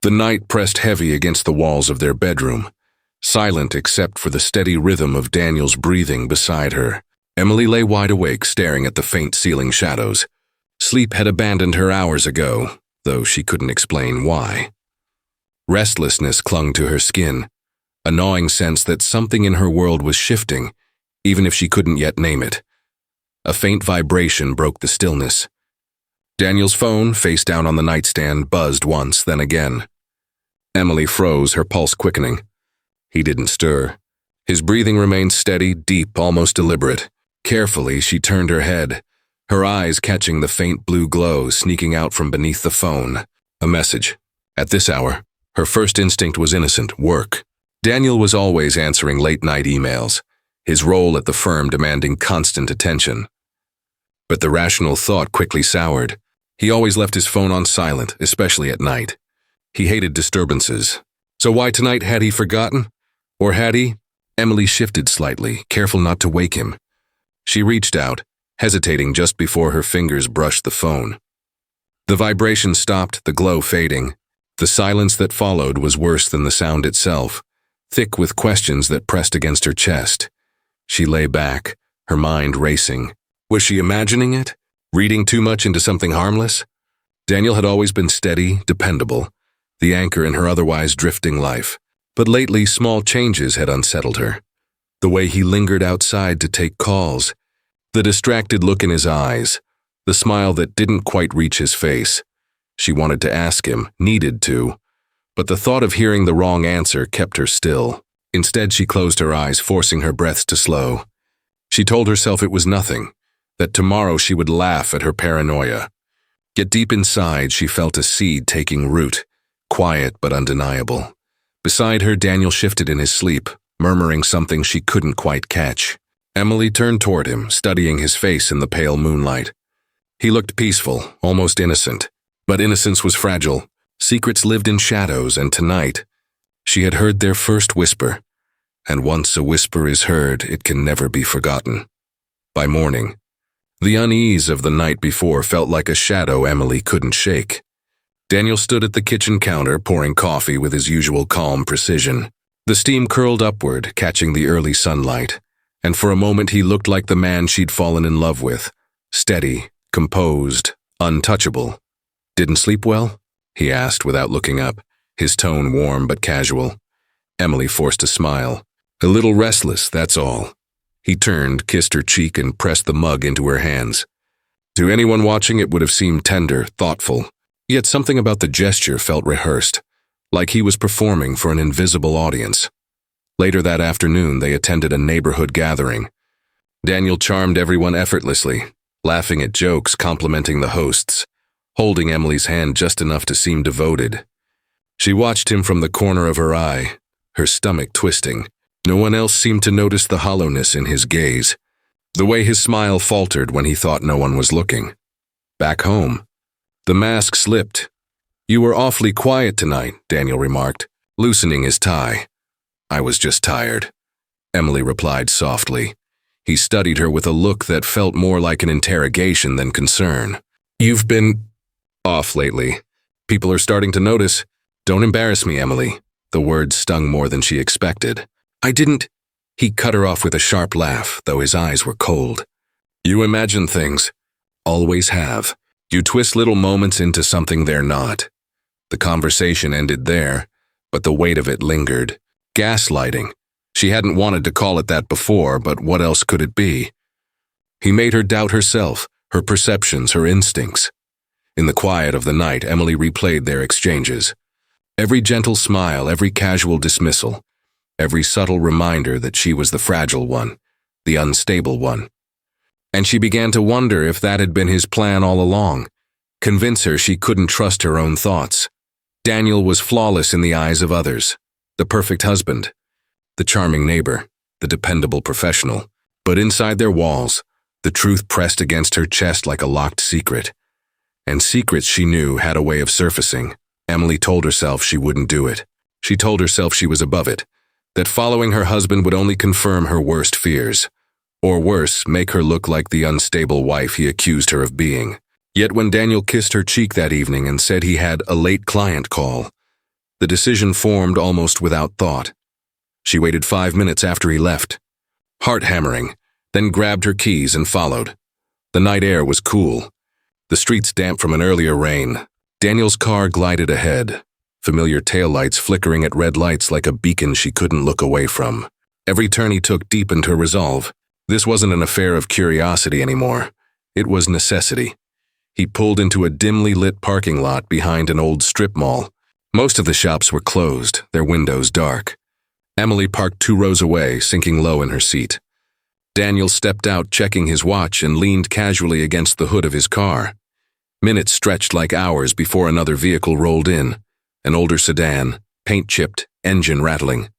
The night pressed heavy against the walls of their bedroom, silent except for the steady rhythm of Daniel's breathing beside her. Emily lay wide awake, staring at the faint ceiling shadows. Sleep had abandoned her hours ago, though she couldn't explain why. Restlessness clung to her skin, a gnawing sense that something in her world was shifting, even if she couldn't yet name it. A faint vibration broke the stillness. Daniel's phone, face down on the nightstand, buzzed once, then again. Emily froze, her pulse quickening. He didn't stir. His breathing remained steady, deep, almost deliberate. Carefully, she turned her head, her eyes catching the faint blue glow sneaking out from beneath the phone. A message. At this hour, her first instinct was innocent: work. Daniel was always answering late-night emails, his role at the firm demanding constant attention. But the rational thought quickly soured. He always left his phone on silent, especially at night. He hated disturbances. So why tonight? Had he forgotten? Or had he? Emily shifted slightly, careful not to wake him. She reached out, hesitating just before her fingers brushed the phone. The vibration stopped, the glow fading. The silence that followed was worse than the sound itself, thick with questions that pressed against her chest. She lay back, her mind racing. Was she imagining it? Reading too much into something harmless? Daniel had always been steady, dependable, the anchor in her otherwise drifting life. But lately, small changes had unsettled her. The way he lingered outside to take calls, the distracted look in his eyes, the smile that didn't quite reach his face. She wanted to ask him, needed to, but the thought of hearing the wrong answer kept her still. Instead, she closed her eyes, forcing her breaths to slow. She told herself it was nothing, that tomorrow she would laugh at her paranoia. Yet deep inside, she felt a seed taking root, quiet but undeniable. Beside her, Daniel shifted in his sleep, murmuring something she couldn't quite catch. Emily turned toward him, studying his face in the pale moonlight. He looked peaceful, almost innocent. But innocence was fragile. Secrets lived in shadows, and tonight, she had heard their first whisper. And once a whisper is heard, it can never be forgotten. By morning, the unease of the night before felt like a shadow Emily couldn't shake. Daniel stood at the kitchen counter, pouring coffee with his usual calm precision. The steam curled upward, catching the early sunlight, and for a moment he looked like the man she'd fallen in love with. Steady, composed, untouchable. Didn't sleep well? He asked without looking up, his tone warm but casual. Emily forced a smile. A little restless, that's all. He turned, kissed her cheek, and pressed the mug into her hands. To anyone watching, it would have seemed tender, thoughtful. Yet something about the gesture felt rehearsed, like he was performing for an invisible audience. Later that afternoon, they attended a neighborhood gathering. Daniel charmed everyone effortlessly, laughing at jokes, complimenting the hosts, holding Emily's hand just enough to seem devoted. She watched him from the corner of her eye, her stomach twisting. No one else seemed to notice the hollowness in his gaze, the way his smile faltered when he thought no one was looking. Back home, the mask slipped. "You were awfully quiet tonight," Daniel remarked, loosening his tie. "I was just tired," Emily replied softly. He studied her with a look that felt more like an interrogation than concern. "You've been off lately. People are starting to notice. Don't embarrass me, Emily." The words stung more than she expected. "I didn't." He cut her off with a sharp laugh, though his eyes were cold. "You imagine things. Always have. You twist little moments into something they're not." The conversation ended there, but the weight of it lingered. Gaslighting. She hadn't wanted to call it that before, but what else could it be? He made her doubt herself, her perceptions, her instincts. In the quiet of the night, Emily replayed their exchanges. Every gentle smile, every casual dismissal, every subtle reminder that she was the fragile one, the unstable one. And she began to wonder if that had been his plan all along, convince her she couldn't trust her own thoughts. Daniel was flawless in the eyes of others, the perfect husband, the charming neighbor, the dependable professional. But inside their walls, the truth pressed against her chest like a locked secret. And secrets, she knew, had a way of surfacing. Emily told herself she wouldn't do it. She told herself she was above it, that following her husband would only confirm her worst fears, or worse, make her look like the unstable wife he accused her of being. Yet when Daniel kissed her cheek that evening and said he had a late client call, The decision formed almost without thought. She waited 5 minutes after he left, heart hammering, then grabbed her keys and followed. The night air was cool, the streets damp from an earlier rain. Daniel's car glided ahead, familiar taillights flickering at red lights like a beacon she couldn't look away from. Every turn he took deepened her resolve. This wasn't an affair of curiosity anymore. It was necessity. He pulled into a dimly lit parking lot behind an old strip mall. Most of the shops were closed, their windows dark. Emily parked 2 rows away, sinking low in her seat. Daniel stepped out, checking his watch, and leaned casually against the hood of his car. Minutes stretched like hours before another vehicle rolled in, an older sedan, paint-chipped, engine rattling.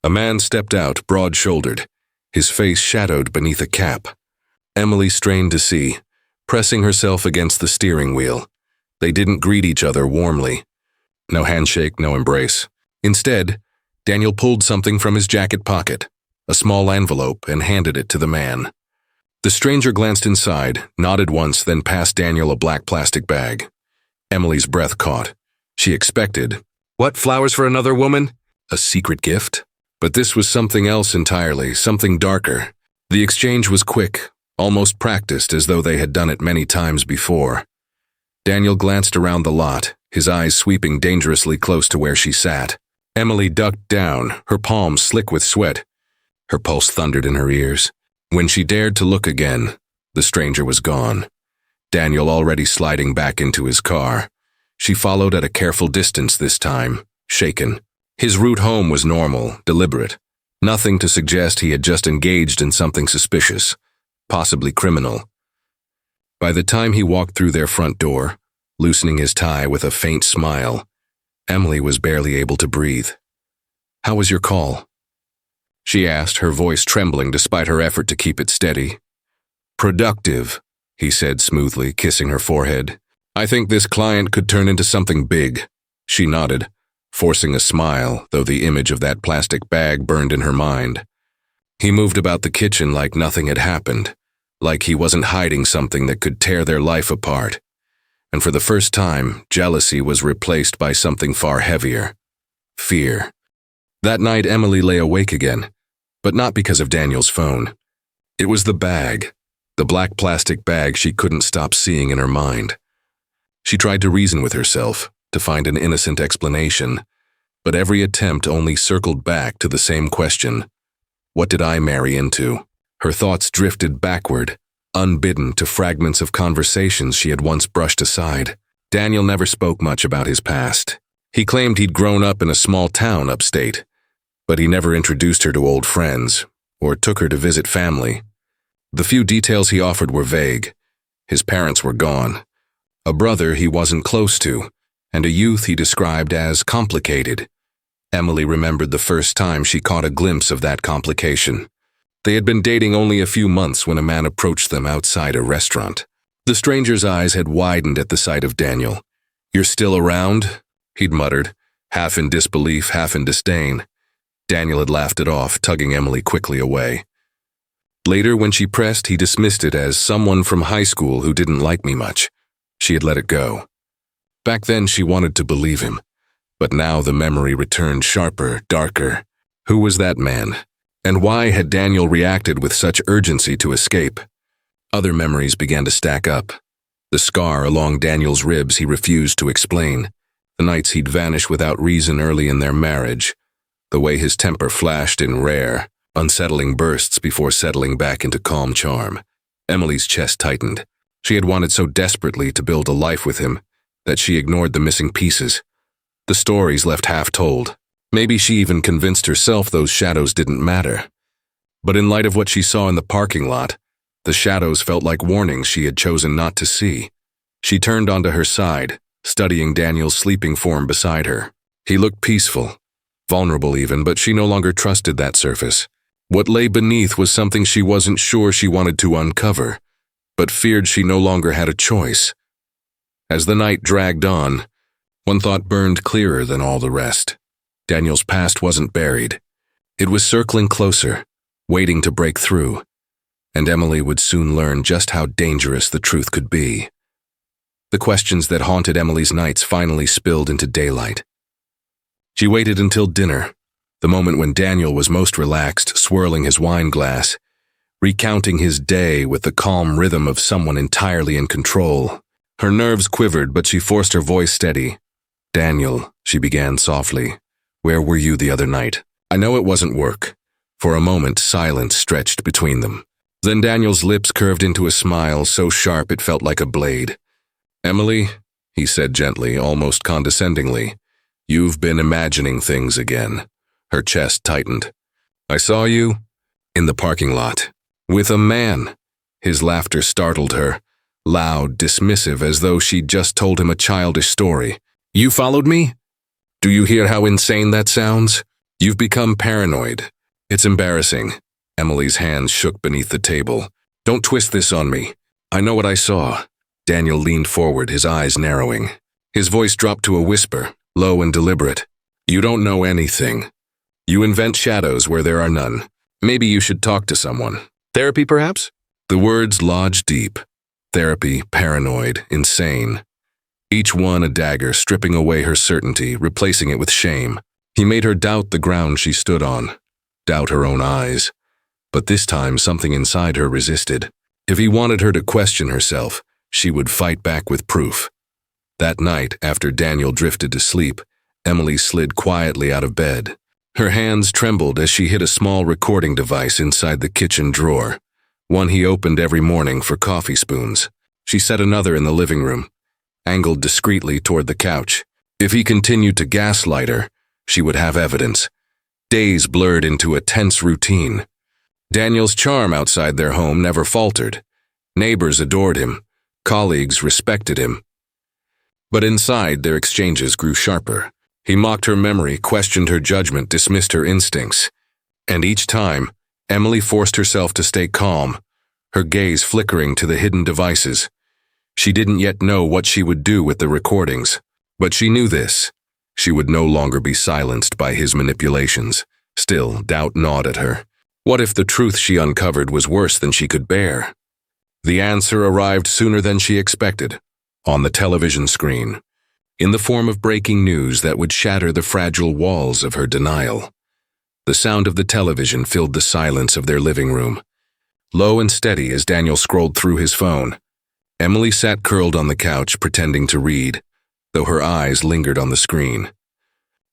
A man stepped out, broad-shouldered, his face shadowed beneath a cap. Emily strained to see, pressing herself against the steering wheel. They didn't greet each other warmly. No handshake, no embrace. Instead, Daniel pulled something from his jacket pocket, a small envelope, and handed it to the man. The stranger glanced inside, nodded once, then passed Daniel a black plastic bag. Emily's breath caught. She expected, "What, flowers for another woman? A secret gift?" But this was something else entirely, something darker. The exchange was quick, almost practiced, as though they had done it many times before. Daniel glanced around the lot, his eyes sweeping dangerously close to where she sat. Emily ducked down, her palms slick with sweat. Her pulse thundered in her ears. When she dared to look again, the stranger was gone. Daniel already sliding back into his car. She followed at a careful distance this time, shaken. His route home was normal, deliberate. Nothing to suggest he had just engaged in something suspicious, possibly criminal. By the time he walked through their front door, loosening his tie with a faint smile, Emily was barely able to breathe. "How was your call?" she asked, her voice trembling despite her effort to keep it steady. "Productive," he said smoothly, kissing her forehead. "I think this client could turn into something big." She nodded, forcing a smile, though the image of that plastic bag burned in her mind. He moved about the kitchen like nothing had happened, like he wasn't hiding something that could tear their life apart. And for the first time, jealousy was replaced by something far heavier: fear. That night, Emily lay awake again, but not because of Daniel's phone. It was the bag, the black plastic bag she couldn't stop seeing in her mind. She tried to reason with herself, to find an innocent explanation, but every attempt only circled back to the same question: what did I marry into? Her thoughts drifted backward, unbidden, to fragments of conversations she had once brushed aside. Daniel never spoke much about his past. He claimed he'd grown up in a small town upstate, but he never introduced her to old friends or took her to visit family. The few details he offered were vague. His parents were gone, a brother he wasn't close to, and a youth he described as complicated. Emily remembered the first time she caught a glimpse of that complication. They had been dating only a few months when a man approached them outside a restaurant. The stranger's eyes had widened at the sight of Daniel. "You're still around?" he'd muttered, half in disbelief, half in disdain. Daniel had laughed it off, tugging Emily quickly away. Later, when she pressed, he dismissed it as someone from high school who didn't like me much. She had let it go. Back then, she wanted to believe him, but now the memory returned sharper, darker. Who was that man? And why had Daniel reacted with such urgency to escape? Other memories began to stack up. The scar along Daniel's ribs he refused to explain. The nights he'd vanish without reason early in their marriage. The way his temper flashed in rare, unsettling bursts before settling back into calm charm. Emily's chest tightened. She had wanted so desperately to build a life with him that she ignored the missing pieces. The stories left half told. Maybe she even convinced herself those shadows didn't matter. But in light of what she saw in the parking lot, the shadows felt like warnings she had chosen not to see. She turned onto her side, studying Daniel's sleeping form beside her. He looked peaceful, vulnerable even, but she no longer trusted that surface. What lay beneath was something she wasn't sure she wanted to uncover, but feared she no longer had a choice. As the night dragged on, one thought burned clearer than all the rest. Daniel's past wasn't buried. It was circling closer, waiting to break through, and Emily would soon learn just how dangerous the truth could be. The questions that haunted Emily's nights finally spilled into daylight. She waited until dinner, the moment when Daniel was most relaxed, swirling his wine glass, recounting his day with the calm rhythm of someone entirely in control. Her nerves quivered, but she forced her voice steady. "Daniel," she began softly, "where were you the other night?" I know it wasn't work. For a moment, silence stretched between them. Then Daniel's lips curved into a smile so sharp it felt like a blade. "Emily," he said gently, almost condescendingly, "you've been imagining things again." Her chest tightened. "I saw you in the parking lot with a man." His laughter startled her, loud, dismissive, as though she'd just told him a childish story. "You followed me? Do you hear how insane that sounds? You've become paranoid. It's embarrassing." Emily's hands shook beneath the table. "Don't twist this on me. I know what I saw." Daniel leaned forward, his eyes narrowing. His voice dropped to a whisper, low and deliberate. "You don't know anything. You invent shadows where there are none. Maybe you should talk to someone. Therapy, perhaps?" The words lodged deep. Therapy, paranoid, insane. Each one a dagger, stripping away her certainty, replacing it with shame. He made her doubt the ground she stood on, doubt her own eyes. But this time something inside her resisted. If he wanted her to question herself, she would fight back with proof. That night, after Daniel drifted to sleep, Emily slid quietly out of bed. Her hands trembled as she hid a small recording device inside the kitchen drawer, one he opened every morning for coffee spoons. She set another in the living room, angled discreetly toward the couch. If he continued to gaslight her, she would have evidence. Days blurred into a tense routine. Daniel's charm outside their home never faltered. Neighbors adored him. Colleagues respected him. But inside, their exchanges grew sharper. He mocked her memory, questioned her judgment, dismissed her instincts. And each time, Emily forced herself to stay calm, her gaze flickering to the hidden devices. She didn't yet know what she would do with the recordings, but she knew this. She would no longer be silenced by his manipulations. Still, doubt gnawed at her. What if the truth she uncovered was worse than she could bear? The answer arrived sooner than she expected, on the television screen, in the form of breaking news that would shatter the fragile walls of her denial. The sound of the television filled the silence of their living room. Low and steady as Daniel scrolled through his phone, Emily sat curled on the couch pretending to read, though her eyes lingered on the screen.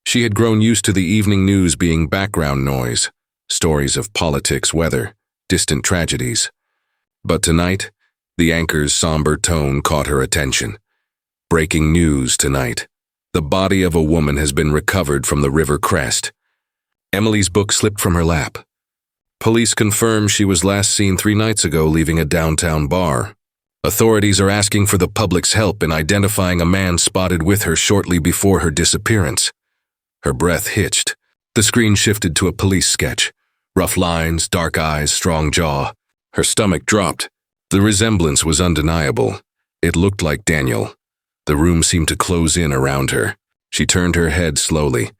She had grown used to the evening news being background noise, stories of politics, weather, distant tragedies. But tonight, the anchor's somber tone caught her attention. Breaking news tonight. The body of a woman has been recovered from the river crest. Emily's book slipped from her lap. Police confirm she was last seen 3 nights ago leaving a downtown bar. Authorities are asking for the public's help in identifying a man spotted with her shortly before her disappearance. Her breath hitched. The screen shifted to a police sketch. Rough lines, dark eyes, strong jaw. Her stomach dropped. The resemblance was undeniable. It looked like Daniel. The room seemed to close in around her. She turned her head slowly,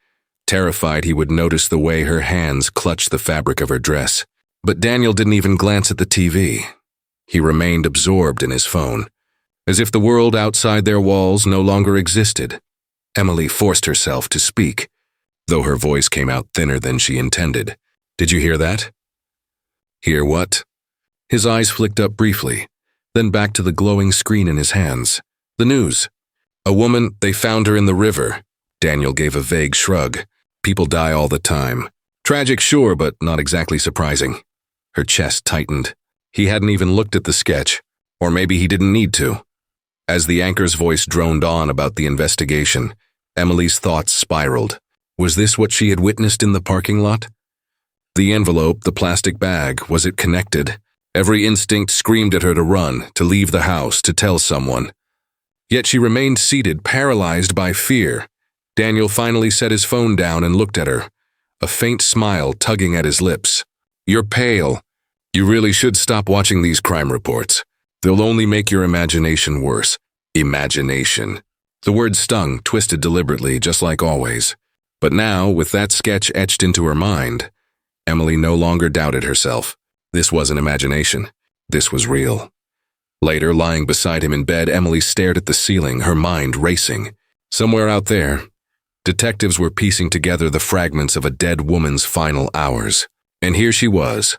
terrified he would notice the way her hands clutched the fabric of her dress. But Daniel didn't even glance at the TV. He remained absorbed in his phone, as if the world outside their walls no longer existed. Emily forced herself to speak, though her voice came out thinner than she intended. "Did you hear that?" "Hear what?" His eyes flicked up briefly, then back to the glowing screen in his hands. "The news. A woman, they found her in the river." Daniel gave a vague shrug. "People die all the time. Tragic, sure, but not exactly surprising." Her chest tightened. He hadn't even looked at the sketch, or maybe he didn't need to. As the anchor's voice droned on about the investigation, Emily's thoughts spiraled. Was this what she had witnessed in the parking lot? The envelope, the plastic bag, was it connected? Every instinct screamed at her to run, to leave the house, to tell someone. Yet she remained seated, paralyzed by fear. Daniel finally set his phone down and looked at her, a faint smile tugging at his lips. "You're pale. You really should stop watching these crime reports. They'll only make your imagination worse." Imagination. The word stung, twisted deliberately, just like always. But now, with that sketch etched into her mind, Emily no longer doubted herself. This wasn't imagination. This was real. Later, lying beside him in bed, Emily stared at the ceiling, her mind racing. Somewhere out there, Detectives were piecing together the fragments of a dead woman's final hours. And here she was,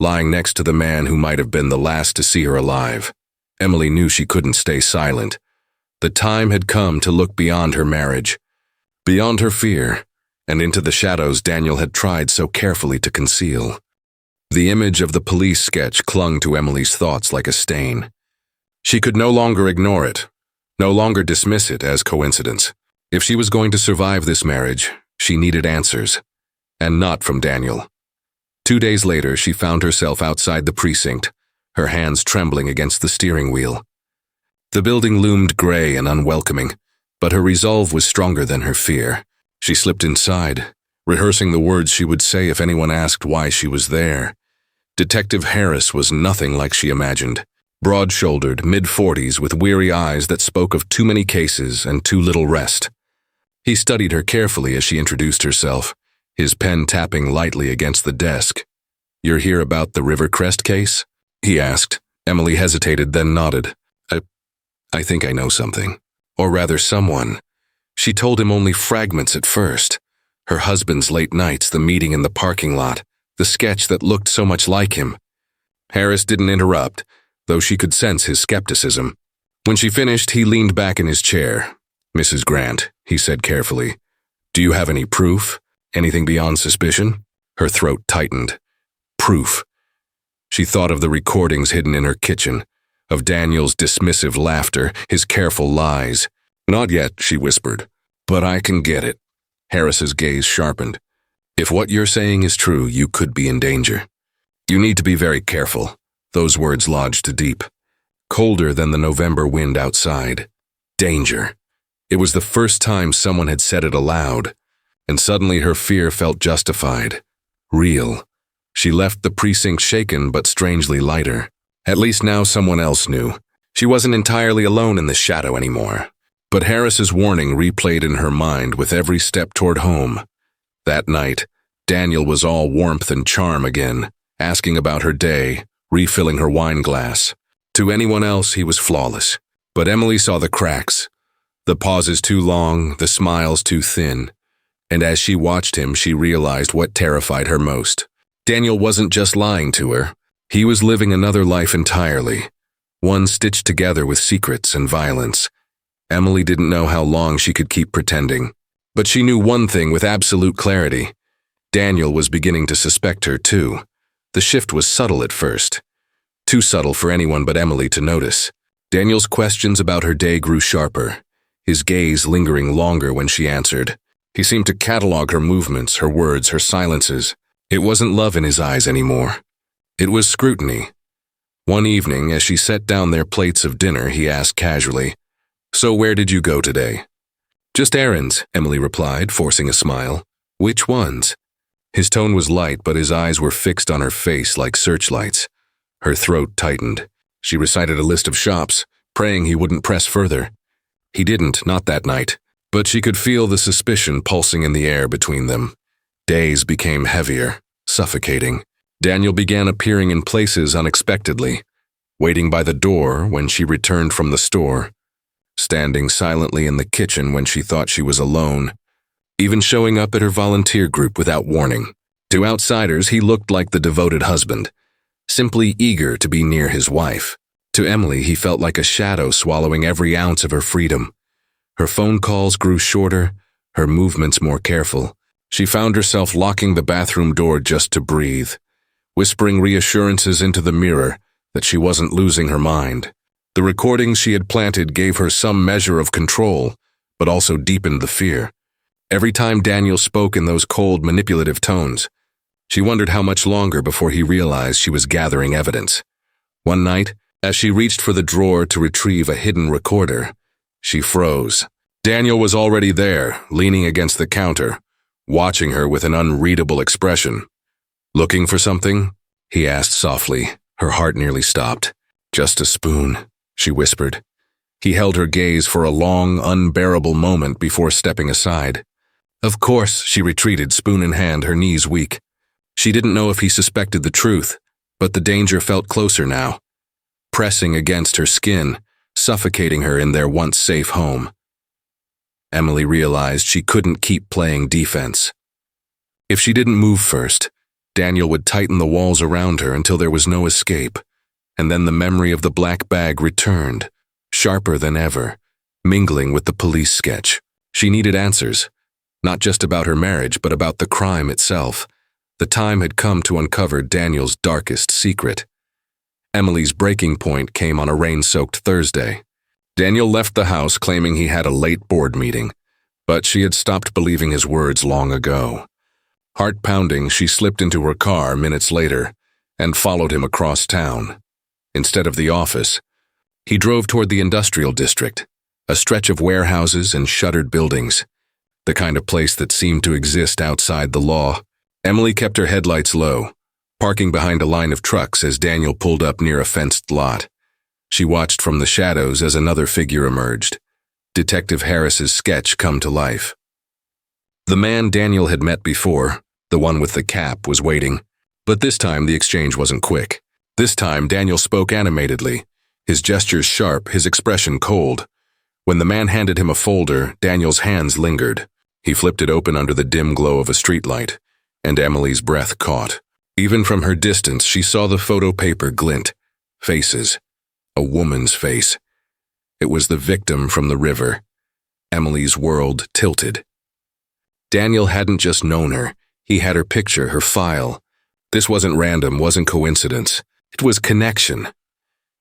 lying next to the man who might have been the last to see her alive. Emily knew she couldn't stay silent. The time had come to look beyond her marriage, beyond her fear, and into the shadows Daniel had tried so carefully to conceal. The image of the police sketch clung to Emily's thoughts like a stain. She could no longer ignore it, no longer dismiss it as coincidence. If she was going to survive this marriage, she needed answers, and not from Daniel. 2 days later, she found herself outside the precinct, her hands trembling against the steering wheel. The building loomed gray and unwelcoming, but her resolve was stronger than her fear. She slipped inside, rehearsing the words she would say if anyone asked why she was there. Detective Harris was nothing like she imagined. Broad-shouldered, mid-40s with weary eyes that spoke of too many cases and too little rest. He studied her carefully as she introduced herself, his pen tapping lightly against the desk. "You're here about the Rivercrest case?" he asked. Emily hesitated, then nodded. I think I know something. Or rather, someone. She told him only fragments at first. Her husband's late nights, the meeting in the parking lot, the sketch that looked so much like him. Harris didn't interrupt, though she could sense his skepticism. When she finished, he leaned back in his chair. "Mrs. Grant," he said carefully, "do you have any proof? Anything beyond suspicion?" Her throat tightened. Proof. She thought of the recordings hidden in her kitchen, of Daniel's dismissive laughter, his careful lies. "Not yet," she whispered, "but I can get it." Harris's gaze sharpened. "If what you're saying is true, you could be in danger. You need to be very careful." Those words lodged deep, colder than the November wind outside. Danger. It was the first time someone had said it aloud, and suddenly her fear felt justified. Real. She left the precinct shaken but strangely lighter. At least now someone else knew. She wasn't entirely alone in the shadow anymore. But Harris's warning replayed in her mind with every step toward home. That night, Daniel was all warmth and charm again, asking about her day, refilling her wine glass. To anyone else, he was flawless. But Emily saw the cracks. The pauses too long, the smiles too thin. And as she watched him, she realized what terrified her most. Daniel wasn't just lying to her. He was living another life entirely, one stitched together with secrets and violence. Emily didn't know how long she could keep pretending. But she knew one thing with absolute clarity. Daniel was beginning to suspect her too. The shift was subtle at first. Too subtle for anyone but Emily to notice. Daniel's questions about her day grew sharper, his gaze lingering longer when she answered. He seemed to catalog her movements, her words, her silences. It wasn't love in his eyes anymore. It was scrutiny. One evening, as she set down their plates of dinner, he asked casually, "So where did you go today?" "Just errands," Emily replied, forcing a smile. "Which ones?" His tone was light, but his eyes were fixed on her face like searchlights. Her throat tightened. She recited a list of shops, praying he wouldn't press further. He didn't, not that night, but she could feel the suspicion pulsing in the air between them. Days became heavier, suffocating. Daniel began appearing in places unexpectedly, waiting by the door when she returned from the store, standing silently in the kitchen when she thought she was alone, even showing up at her volunteer group without warning. To outsiders, he looked like the devoted husband, simply eager to be near his wife. To Emily, he felt like a shadow swallowing every ounce of her freedom. Her phone calls grew shorter, her movements more careful. She found herself locking the bathroom door just to breathe, whispering reassurances into the mirror that she wasn't losing her mind. The recordings she had planted gave her some measure of control, but also deepened the fear. Every time Daniel spoke in those cold, manipulative tones, she wondered how much longer before he realized she was gathering evidence. One night, as she reached for the drawer to retrieve a hidden recorder, she froze. Daniel was already there, leaning against the counter, watching her with an unreadable expression. "Looking for something?" he asked softly. Her heart nearly stopped. "Just a spoon," she whispered. He held her gaze for a long, unbearable moment before stepping aside. Of course, she retreated, spoon in hand, her knees weak. She didn't know if he suspected the truth, but the danger felt closer now, pressing against her skin, suffocating her in their once safe home. Emily realized she couldn't keep playing defense. If she didn't move first, Daniel would tighten the walls around her until there was no escape, and then the memory of the black bag returned, sharper than ever, mingling with the police sketch. She needed answers, not just about her marriage, but about the crime itself. The time had come to uncover Daniel's darkest secret. Emily's breaking point came on a rain-soaked Thursday. Daniel left the house claiming he had a late board meeting, but she had stopped believing his words long ago. Heart-pounding, she slipped into her car minutes later and followed him across town. Instead of the office, he drove toward the industrial district, a stretch of warehouses and shuttered buildings, the kind of place that seemed to exist outside the law. Emily kept her headlights low, parking behind a line of trucks as Daniel pulled up near a fenced lot. She watched from the shadows as another figure emerged, Detective Harris's sketch come to life. The man Daniel had met before, the one with the cap, was waiting, but this time the exchange wasn't quick. This time Daniel spoke animatedly, his gestures sharp, his expression cold. When the man handed him a folder, Daniel's hands lingered. He flipped it open under the dim glow of a streetlight, and Emily's breath caught. Even from her distance, she saw the photo paper glint. Faces. A woman's face. It was the victim from the river. Emily's world tilted. Daniel hadn't just known her. He had her picture, her file. This wasn't random, wasn't coincidence. It was connection.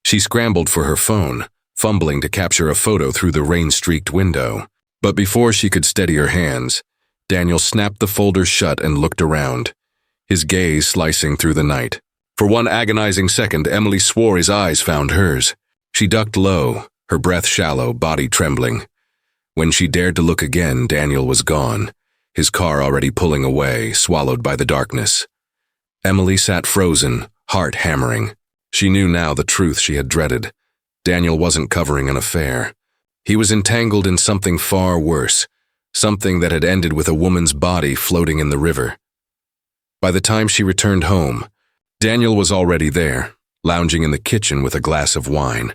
She scrambled for her phone, fumbling to capture a photo through the rain-streaked window. But before she could steady her hands, Daniel snapped the folder shut and looked around, his gaze slicing through the night. For one agonizing second, Emily swore his eyes found hers. She ducked low, her breath shallow, body trembling. When she dared to look again, Daniel was gone, his car already pulling away, swallowed by the darkness. Emily sat frozen, heart hammering. She knew now the truth she had dreaded. Daniel wasn't covering an affair. He was entangled in something far worse, something that had ended with a woman's body floating in the river. By the time she returned home, Daniel was already there, lounging in the kitchen with a glass of wine,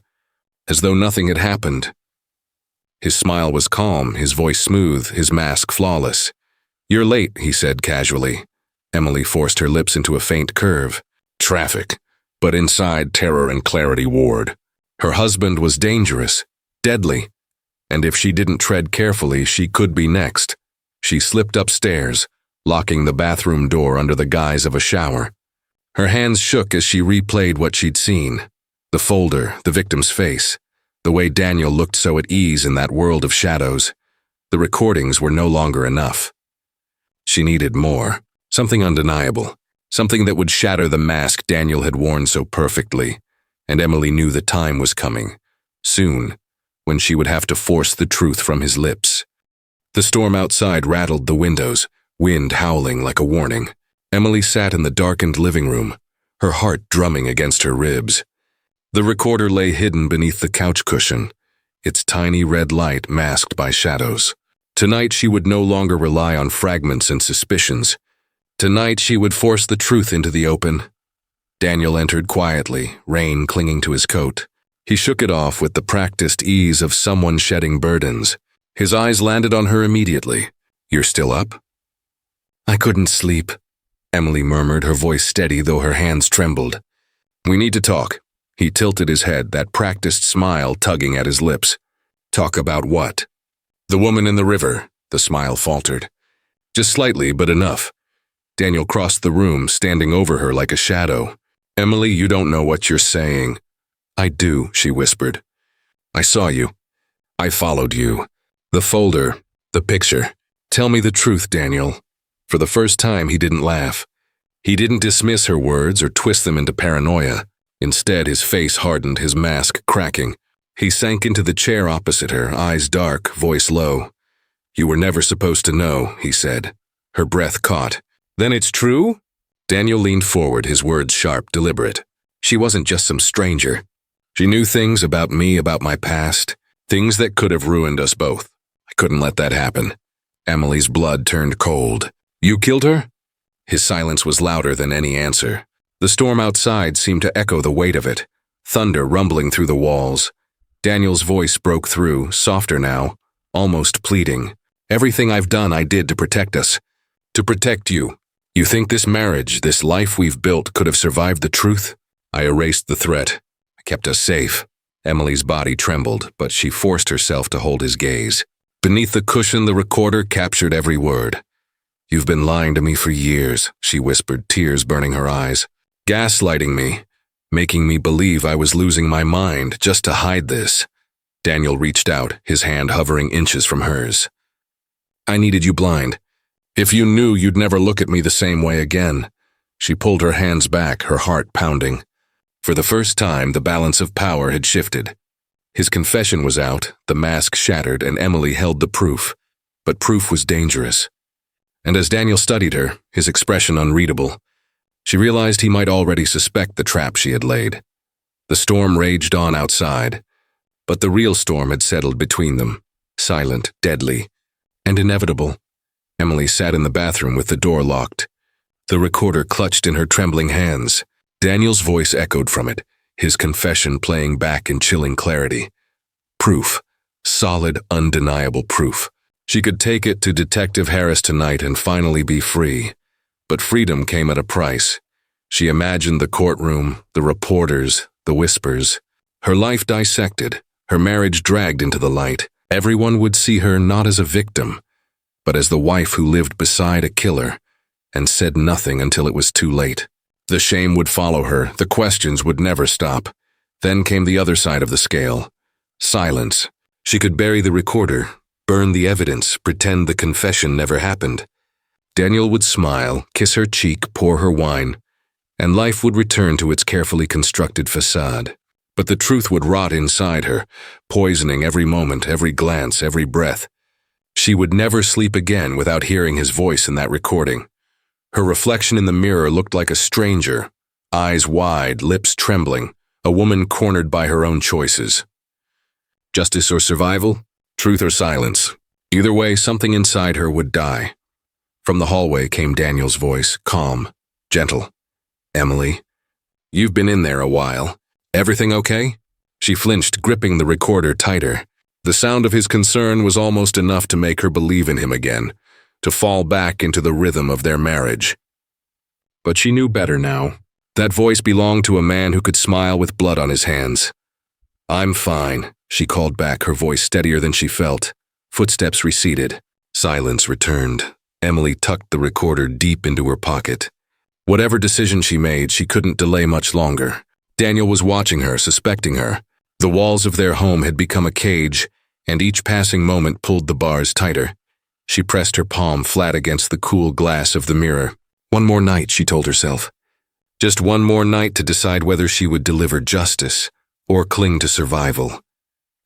as though nothing had happened. His smile was calm, his voice smooth, his mask flawless. "You're late," he said casually. Emily forced her lips into a faint curve. Traffic, but inside terror and clarity warred. Her husband was dangerous, deadly, and if she didn't tread carefully, she could be next. She slipped upstairs, locking the bathroom door under the guise of a shower. Her hands shook as she replayed what she'd seen. The folder, the victim's face, the way Daniel looked so at ease in that world of shadows. The recordings were no longer enough. She needed more, something undeniable, something that would shatter the mask Daniel had worn so perfectly, and Emily knew the time was coming, soon, when she would have to force the truth from his lips. The storm outside rattled the windows, wind howling like a warning. Emily sat in the darkened living room, her heart drumming against her ribs. The recorder lay hidden beneath the couch cushion, its tiny red light masked by shadows. Tonight she would no longer rely on fragments and suspicions. Tonight she would force the truth into the open. Daniel entered quietly, rain clinging to his coat. He shook it off with the practiced ease of someone shedding burdens. His eyes landed on her immediately. "You're still up?" "I couldn't sleep," Emily murmured, her voice steady though her hands trembled. "We need to talk." He tilted his head, that practiced smile tugging at his lips. "Talk about what?" "The woman in the river," the smile faltered. "Just slightly, but enough." Daniel crossed the room, standing over her like a shadow. "Emily, you don't know what you're saying." "I do," she whispered. "I saw you. I followed you. The folder, the picture. Tell me the truth, Daniel." For the first time, he didn't laugh. He didn't dismiss her words or twist them into paranoia. Instead, his face hardened, his mask cracking. He sank into the chair opposite her, eyes dark, voice low. "You were never supposed to know," he said. Her breath caught. "Then it's true?" Daniel leaned forward, his words sharp, deliberate. "She wasn't just some stranger. She knew things about me, about my past, things that could have ruined us both. I couldn't let that happen." Emily's blood turned cold. "You killed her?" His silence was louder than any answer. The storm outside seemed to echo the weight of it, thunder rumbling through the walls. Daniel's voice broke through, softer now, almost pleading. Everything I've done I did to protect us. To protect you. You think this marriage, this life we've built, could have survived the truth? I erased the threat. I kept us safe. Emily's body trembled, but she forced herself to hold his gaze. Beneath the cushion, the recorder captured every word. You've been lying to me for years, she whispered, tears burning her eyes. Gaslighting me, making me believe I was losing my mind just to hide this. Daniel reached out, his hand hovering inches from hers. I needed you blind. If you knew, you'd never look at me the same way again. She pulled her hands back, her heart pounding. For the first time, the balance of power had shifted. His confession was out, the mask shattered, and Emily held the proof. But proof was dangerous. And as Daniel studied her, his expression unreadable, she realized he might already suspect the trap she had laid. The storm raged on outside, but the real storm had settled between them, silent, deadly, and inevitable. Emily sat in the bathroom with the door locked. The recorder clutched in her trembling hands. Daniel's voice echoed from it, his confession playing back in chilling clarity. Proof. Solid, undeniable proof. She could take it to Detective Harris tonight and finally be free. But freedom came at a price. She imagined the courtroom, the reporters, the whispers. Her life dissected, her marriage dragged into the light. Everyone would see her not as a victim, but as the wife who lived beside a killer and said nothing until it was too late. The shame would follow her, the questions would never stop. Then came the other side of the scale. Silence. She could bury the recorder, burn the evidence, pretend the confession never happened. Daniel would smile, kiss her cheek, pour her wine, and life would return to its carefully constructed facade. But the truth would rot inside her, poisoning every moment, every glance, every breath. She would never sleep again without hearing his voice in that recording. Her reflection in the mirror looked like a stranger, eyes wide, lips trembling, a woman cornered by her own choices. Justice or survival? Truth or silence? Either way, something inside her would die. From the hallway came Daniel's voice, calm, gentle. Emily, you've been in there a while. Everything okay? She flinched, gripping the recorder tighter. The sound of his concern was almost enough to make her believe in him again, to fall back into the rhythm of their marriage. But she knew better now. That voice belonged to a man who could smile with blood on his hands. I'm fine, she called back, her voice steadier than she felt. Footsteps receded. Silence returned. Emily tucked the recorder deep into her pocket. Whatever decision she made, she couldn't delay much longer. Daniel was watching her, suspecting her. The walls of their home had become a cage, and each passing moment pulled the bars tighter. She pressed her palm flat against the cool glass of the mirror. One more night, she told herself. Just one more night to decide whether she would deliver justice or cling to survival.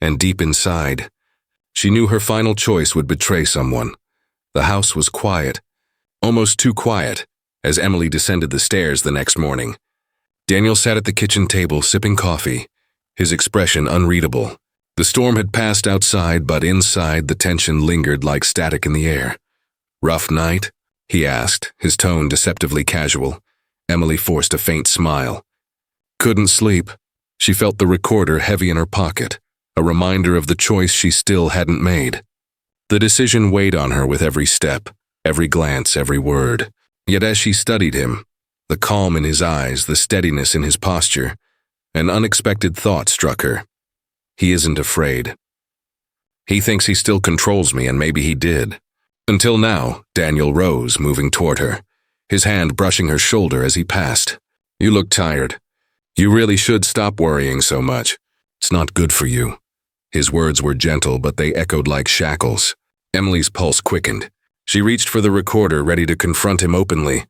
And deep inside, she knew her final choice would betray someone. The house was quiet, almost too quiet, as Emily descended the stairs the next morning. Daniel sat at the kitchen table sipping coffee, his expression unreadable. The storm had passed outside, but inside the tension lingered like static in the air. Rough night? He asked, his tone deceptively casual. Emily forced a faint smile. Couldn't sleep. She felt the recorder heavy in her pocket, a reminder of the choice she still hadn't made. The decision weighed on her with every step, every glance, every word. Yet as she studied him, the calm in his eyes, the steadiness in his posture, an unexpected thought struck her. He isn't afraid. He thinks he still controls me, and maybe he did. Until now, Daniel rose, moving toward her, his hand brushing her shoulder as he passed. You look tired. You really should stop worrying so much. It's not good for you. His words were gentle, but they echoed like shackles. Emily's pulse quickened. She reached for the recorder, ready to confront him openly,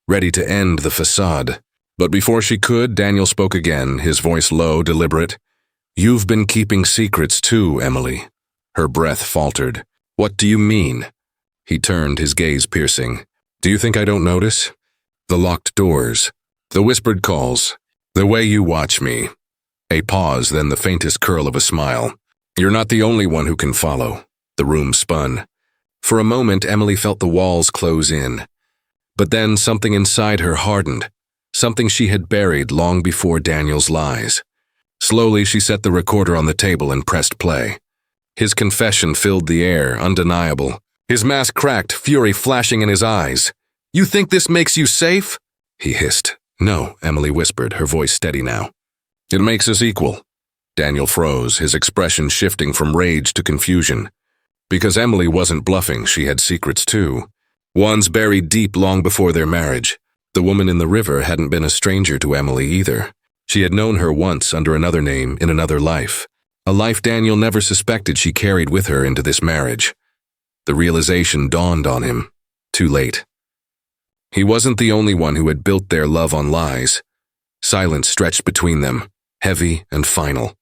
ready to end the facade. But before she could, Daniel spoke again, his voice low, deliberate. You've been keeping secrets too, Emily. Her breath faltered. What do you mean? He turned, his gaze piercing. Do you think I don't notice? The locked doors, the whispered calls, the way you watch me. A pause, then the faintest curl of a smile. You're not the only one who can follow. The room spun. For a moment, Emily felt the walls close in. But then something inside her hardened, something she had buried long before Daniel's lies. Slowly, she set the recorder on the table and pressed play. His confession filled the air, undeniable. His mask cracked, fury flashing in his eyes. "You think this makes you safe?" he hissed. "No," Emily whispered, her voice steady now. "It makes us equal." Daniel froze, his expression shifting from rage to confusion. Because Emily wasn't bluffing, she had secrets too. Ones buried deep long before their marriage. The woman in the river hadn't been a stranger to Emily either. She had known her once under another name in another life. A life Daniel never suspected she carried with her into this marriage. The realization dawned on him, too late. He wasn't the only one who had built their love on lies. Silence stretched between them, heavy and final.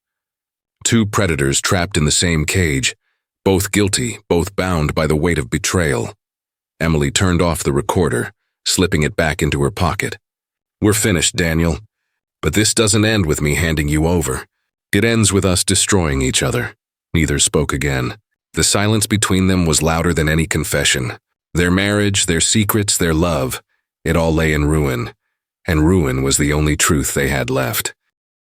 Two predators trapped in the same cage, both guilty, both bound by the weight of betrayal. Emily turned off the recorder, slipping it back into her pocket. "We're finished, Daniel. But this doesn't end with me handing you over. It ends with us destroying each other." Neither spoke again. The silence between them was louder than any confession. Their marriage, their secrets, their love, it all lay in ruin. And ruin was the only truth they had left.